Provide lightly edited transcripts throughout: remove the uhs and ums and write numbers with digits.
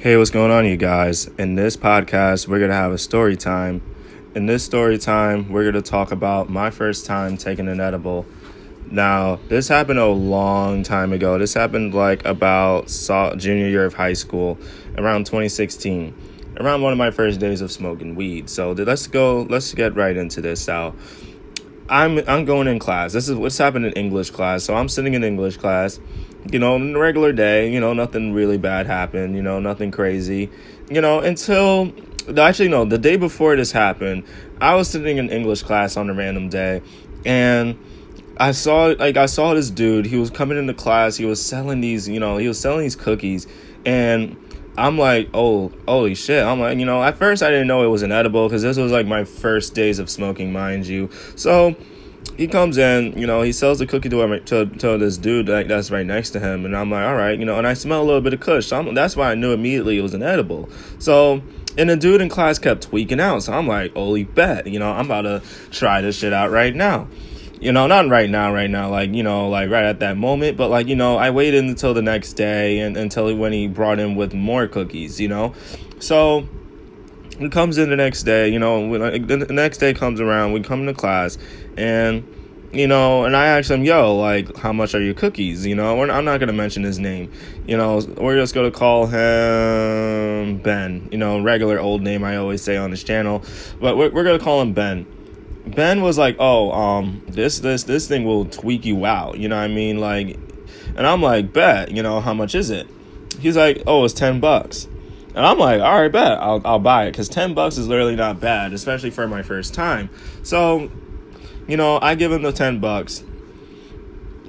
Hey, what's going on, you guys? In this podcast, we're going to have a story time. In this story time, we're going to talk about my first time taking an edible. Now, this happened a long time ago. This happened like about junior year of high school, around 2016, around one of my first days of smoking weed. So let's get right into this now. I'm going in class. This is what's happened in English class. So I'm sitting in English class, in a regular day, nothing really bad happened, nothing crazy, until actually, no, the day before this happened, I was sitting in English class on a random day, and I saw this dude. He was coming into class. He was selling these cookies, and I'm like, oh, holy shit. I'm like, at first I didn't know it was an edible because this was like my first days of smoking, mind you. So he comes in, he sells the cookie to this dude that's right next to him. And I'm like, all right, and I smell a little bit of kush. So that's why I knew immediately it was an edible. So, and the dude in class kept tweaking out. So I'm like, holy bet, I'm about to try this shit out right now. Not right now, like right at that moment, but I waited until the next day and until when he brought in with more cookies, So he comes in the next day, the next day comes around, we come to class, and, and I asked him, like, how much are your cookies? I'm not going to mention his name, we're just going to call him Ben, regular old name I always say on this channel, but we're going to call him Ben. Ben was like, this thing will tweak you out, you know what I mean? Like, and I'm like, bet, how much is it? He's like, it's $10. And I'm like, all right, bet, I'll buy it, because $10 is literally not bad, especially for my first time. So, I give him the $10,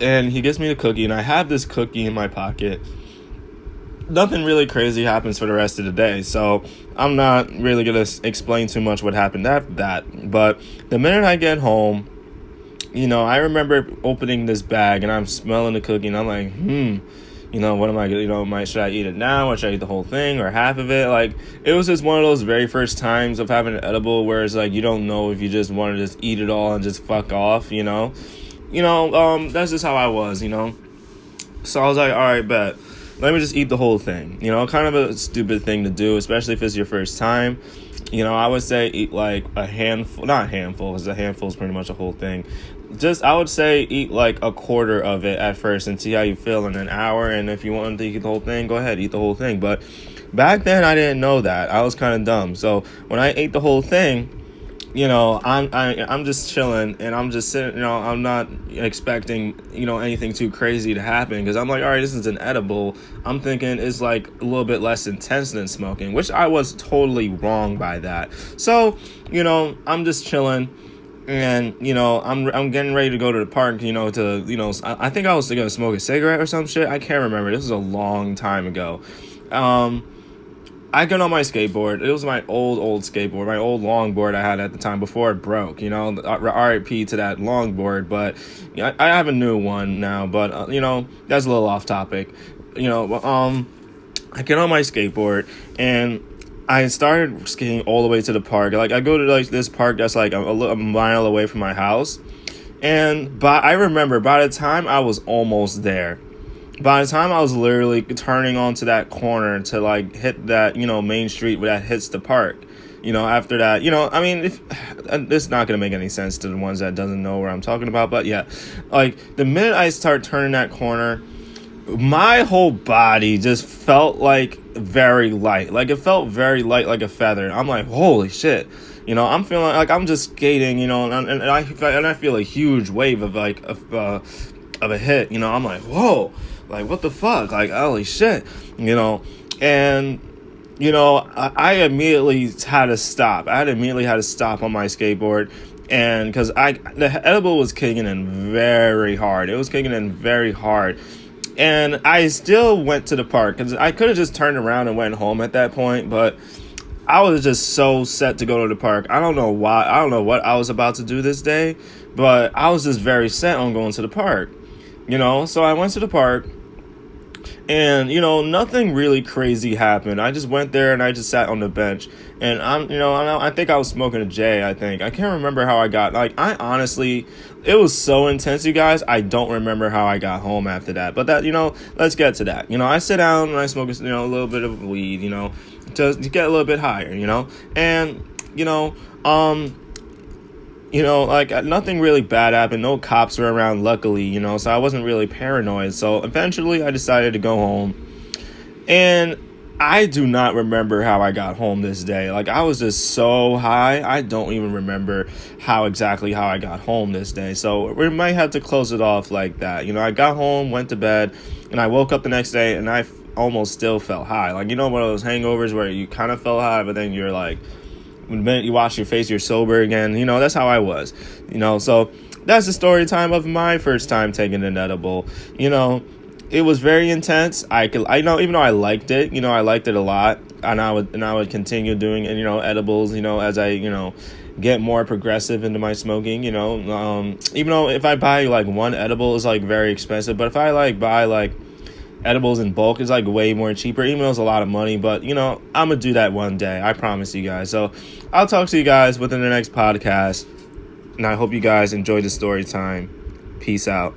and he gives me the cookie, and I have this cookie in my pocket. Nothing really crazy happens for the rest of the day, so I'm not really going to explain too much what happened after that. But the minute I get home, I remember opening this bag, and I'm smelling the cookie, and I'm like, what am I going to, should I eat it now, or should I eat the whole thing, or half of it? Like, it was just one of those very first times of having an edible where it's like, you don't know if you just want to just eat it all and just fuck off, that's just how I was, So I was like, all right, bet. Let me just eat the whole thing. Kind of a stupid thing to do, especially if it's your first time. I would say eat like a handful, not a handful, because a handful is pretty much a whole thing. I would say eat like a quarter of it at first and see how you feel in an hour. And if you want to eat the whole thing, go ahead, eat the whole thing. But back then, I didn't know that. I was kind of dumb. So when I ate the whole thing, I'm just chilling, and I'm just sitting, I'm not expecting, anything too crazy to happen, because I'm like, all right, this is an edible. I'm thinking it's like a little bit less intense than smoking, which I was totally wrong by that. So, I'm just chilling, and, I'm getting ready to go to the park, I think I was going to smoke a cigarette or some shit. I can't remember. This was a long time ago. I get on my skateboard. It was my old skateboard, my old longboard I had at the time before it broke, RIP to that longboard, but I have a new one now, but, that's a little off topic, I get on my skateboard, and I started skating all the way to the park. Like, I go to, like, this park that's, like, a mile away from my house, and I remember by the time I was almost there, by the time I was literally turning onto that corner to, like, hit that, main street where that hits the park, after that, it's not going to make any sense to the ones that doesn't know where I'm talking about. But yeah, like, the minute I start turning that corner, my whole body just felt like very light. Like, it felt very light, like a feather. I'm like, holy shit. I'm feeling like I'm just skating, and I feel a huge wave of, like, of a hit. I'm like, whoa. Like, what the fuck? Like, holy shit, and, I immediately had to stop. I immediately had to stop on my skateboard, and because the edible was kicking in very hard. It was kicking in very hard. And I still went to the park, because I could have just turned around and went home at that point, but I was just so set to go to the park. I don't know why. I don't know what I was about to do this day, but I was just very set on going to the park, So I went to the park. And, nothing really crazy happened. I just went there and I just sat on the bench. And I think I was smoking a J, I think. I can't remember how I got, I honestly, it was so intense, you guys. I don't remember how I got home after that. But that, let's get to that. I sit down and I smoke, a little bit of weed, to get a little bit higher, And, nothing really bad happened. No cops were around, luckily, so I wasn't really paranoid. So eventually I decided to go home. And I do not remember how I got home this day. I was just so high. I don't even remember how I got home this day. So we might have to close it off like that. I got home, went to bed, and I woke up the next day and I almost still felt high. One of those hangovers where you kind of felt high, but then you're like, the minute you wash your face, you're sober again. That's how I was. So that's the story time of my first time taking an edible. It was very intense. I know, even though I liked it, I liked it a lot, and I would continue doing it, edibles, as I, get more progressive into my smoking, even though if I buy one edible, it's very expensive, but if I buy edibles in bulk, it's way more cheaper, even though it's a lot of money. But I'm gonna do that one day, I promise you guys. So I'll talk to you guys within the next podcast, and I hope you guys enjoy the story time. Peace out.